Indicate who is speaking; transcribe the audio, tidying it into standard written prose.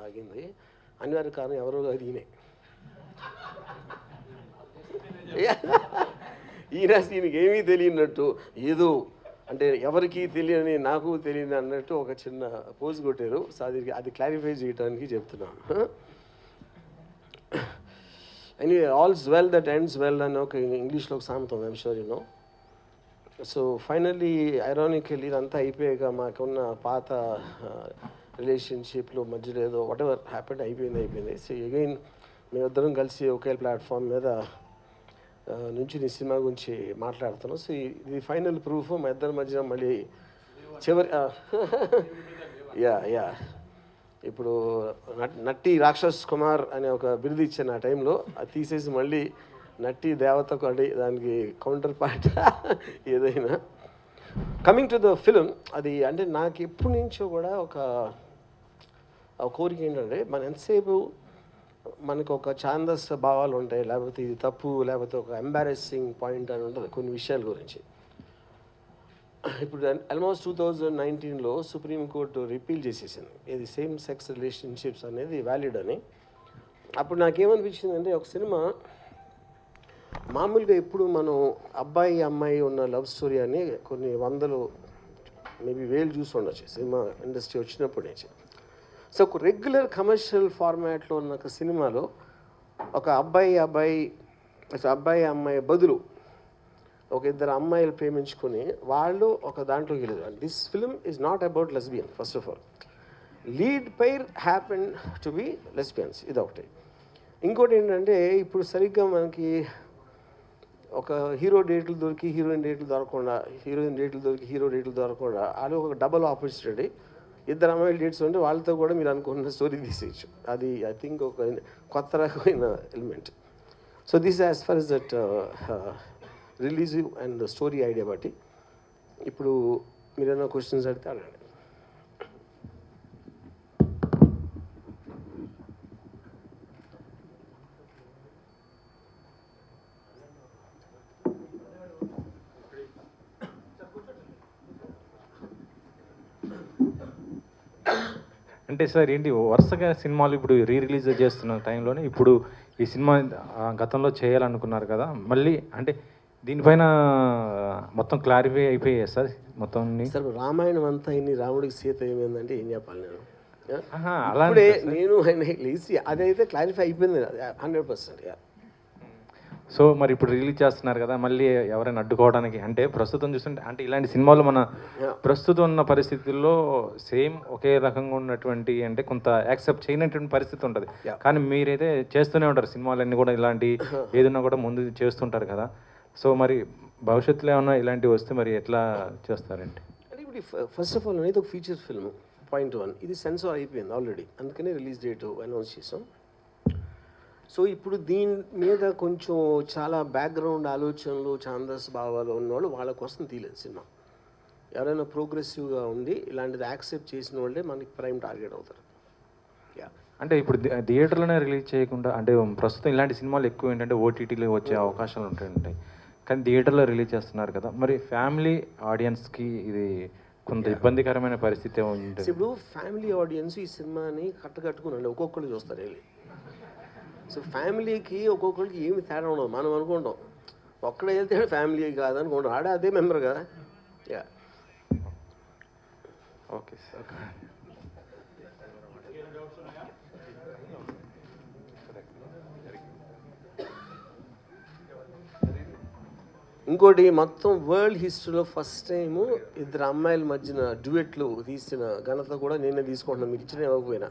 Speaker 1: ఆగింది. అనివార్య కారణం ఎవరో కాదు ఈయనే. ఈయనకి ఏమీ తెలియనట్టు ఏదో అంటే ఎవరికి తెలియని నాకు తెలియని అన్నట్టు ఒక చిన్న పోజ్ కొట్టారు. సో అది క్లారిఫై చేయడానికి చెప్తున్నాను. Anyway all's well that ends well అని ఒక ఇంగ్లీష్లో ఒక సామెత ఉంది. I'm sure you know. So finally ironically ఇదంతా అయిపోయాక మాకున్న పాత రిలేషన్షిప్లో మధ్యలో ఏదో వాట్ ఎవర్ హ్యాపెండ్ అయిపోయింది. సో అగైన్ మేమిద్దరం కలిసి ఒకే ప్లాట్ఫామ్ మీద నుంచి నీ సినిమా గురించి మాట్లాడుతున్నాం. సో ఇది ఫైనల్ ప్రూఫ్ మా ఇద్దరి మధ్యన మళ్ళీ చివరి యా ఇప్పుడు నట్టి రాక్షస్ కుమార్ అనే ఒక బిరుదు ఇచ్చాను ఆ టైంలో. అది తీసేసి మళ్ళీ నట్టి దేవతకు అంటే దానికి కౌంటర్ పార్ట్ ఏదైనా. కమింగ్ టు ద ఫిలిం, అది అంటే నాకు ఎప్పటి నుంచో కూడా ఒక కోరిక ఏంటంటే మన ఎంతసేపు మనకు ఒక ఛాందస్ భావాలు ఉంటాయి, లేకపోతే ఇది తప్పు, లేకపోతే ఒక ఎంబారెసింగ్ పాయింట్ అని ఉంటుంది కొన్ని విషయాల గురించి. ఇప్పుడు ఆల్మోస్ట్ 2019లో సుప్రీంకోర్టు రిపీల్ చేసేసింది ఇది సేమ్ సెక్స్ రిలేషన్షిప్స్ అనేది వ్యాలిడ్ అని. అప్పుడు నాకేమనిపించిందంటే ఒక సినిమా మామూలుగా ఎప్పుడు మనం అబ్బాయి అమ్మాయి ఉన్న లవ్ స్టోరీ అని కొన్ని వందలు మేబీ వేలు చూసి ఉండొచ్చు సినిమా ఇండస్ట్రీ వచ్చినప్పటి నుంచి. సో ఒక రెగ్యులర్ కమర్షియల్ ఫార్మాట్లో ఉన్న ఒక సినిమాలో ఒక అబ్బాయి అమ్మాయి బదులు ఒక ఇద్దరు అమ్మాయిలు ప్రేమించుకొని వాళ్ళు ఒక దాంట్లోకి వెళ్ళారు. And this film is not about lesbian. First of all lead pair happen to be lesbians, ఇది ఒకటి. ఇంకోటి ఏంటంటే ఇప్పుడు సరిగ్గా మనకి ఒక హీరో డేట్లు దొరికి హీరోయిన్ డేట్లు దొరకకుండా, హీరోయిన్ డేట్లు దొరికి హీరో డేట్లు దొరకకుండా అది ఒక డబల్ ఆపర్చునిటీ. ఇద్దరు అమ్మాయిల డేట్స్ ఉంటే వాళ్ళతో కూడా మీరు అనుకున్న స్టోరీ తీసేయచ్చు. అది ఐ థింక్ ఒక కొత్త రకమైన element. So this as for is that release and story idea బట్టి. ఇప్పుడు మీరు ఏమైనా క్వశ్చన్స్ అడిగితే అడగండి.
Speaker 2: అంటే సార్ ఏంటి వరుసగా సినిమాలు ఇప్పుడు రిలీజ్ చేస్తున్న టైంలోనే ఇప్పుడు ఈ సినిమా గతంలో చేయాలనుకున్నారు కదా, మళ్ళీ అంటే దీనిపైన మొత్తం క్లారిఫై అయిపోయాయి సార్ మొత్తం
Speaker 1: సార్? రామాయణం అంతా ఇన్ని రాముడికి సీత ఏమైందంటే ఏం చెప్పాలి నేను?
Speaker 2: అలాగే
Speaker 1: నేను అదైతే క్లారిఫై అయిపోయింది 100%.
Speaker 2: సో మరి ఇప్పుడు రిలీజ్ చేస్తున్నారు కదా, మళ్ళీ ఎవరైనా అడ్డుకోవడానికి అంటే ప్రస్తుతం చూస్తుంటే అంటే ఇలాంటి సినిమాలు మన ప్రస్తుతం ఉన్న పరిస్థితుల్లో సేమ్ ఒకే రకంగా ఉన్నటువంటి అంటే కొంత యాక్సెప్ట్ చేయనటువంటి పరిస్థితి ఉంటుంది. కానీ మీరైతే చేస్తూనే ఉంటారు సినిమాలన్నీ కూడా, ఇలాంటి ఏదైనా కూడా ముందు చేస్తుంటారు కదా. సో మరి భవిష్యత్తులో ఏమన్నా ఇలాంటివి వస్తే మరి ఎట్లా చేస్తారంటే?
Speaker 1: అంటే ఇప్పుడు ఫస్ట్ ఆఫ్ ఆల్ అనేది ఒక ఫీచర్ ఫిల్మ్ పాయింట్ 1 ఇది సెన్సార్ అయిపోయింది ఆల్రెడీ, అందుకనే రిలీజ్ డేట్ అనౌన్స్ చేసాం. సో ఇప్పుడు దీని మీద కొంచెం చాలా బ్యాక్గ్రౌండ్ ఆలోచనలు ఛాందస్ భావాలు ఉన్నవాళ్ళు వాళ్ళ కోసం తీయలేదు సినిమా. ఎవరైనా ప్రోగ్రెసివ్గా ఉండి ఇలాంటిది యాక్సెప్ట్ చేసిన వాళ్ళే మనకి ప్రైమ్ టార్గెట్ అవుతారు.
Speaker 2: అంటే ఇప్పుడు థియేటర్లోనే రిలీజ్ చేయకుండా అంటే ప్రస్తుతం ఇలాంటి సినిమాలు ఎక్కువ ఏంటంటే ఓటీటీలో వచ్చే అవకాశాలు ఉంటాయి, కానీ థియేటర్లో రిలీజ్ చేస్తున్నారు కదా, మరి ఫ్యామిలీ ఆడియన్స్కి ఇది కొంత ఇబ్బందికరమైన పరిస్థితి ఉంటుంది.
Speaker 1: ఇప్పుడు ఫ్యామిలీ ఆడియన్స్ ఈ సినిమాని కట్టుకునండి ఒక్కొక్కరు చూస్తారు వెళ్ళి. సో ఫ్యామిలీకి ఒక్కొక్కరికి ఏమి తేడా ఉండదు. మనం అనుకుంటాం ఒక్కడే వెళ్తే ఫ్యామిలీ కాదనుకుంటాం, ఆడ అదే మెంబర్ కదా.
Speaker 2: Okay sir.
Speaker 1: ఇంకోటి మొత్తం వరల్డ్ హిస్టరీలో ఫస్ట్ టైము ఇద్దరు అమ్మాయిల మధ్యన డ్యూయెట్లు తీసిన ఘనత కూడా నేనే తీసుకుంటున్నాను, మీరు ఇచ్చిన ఇవ్వకపోయినా.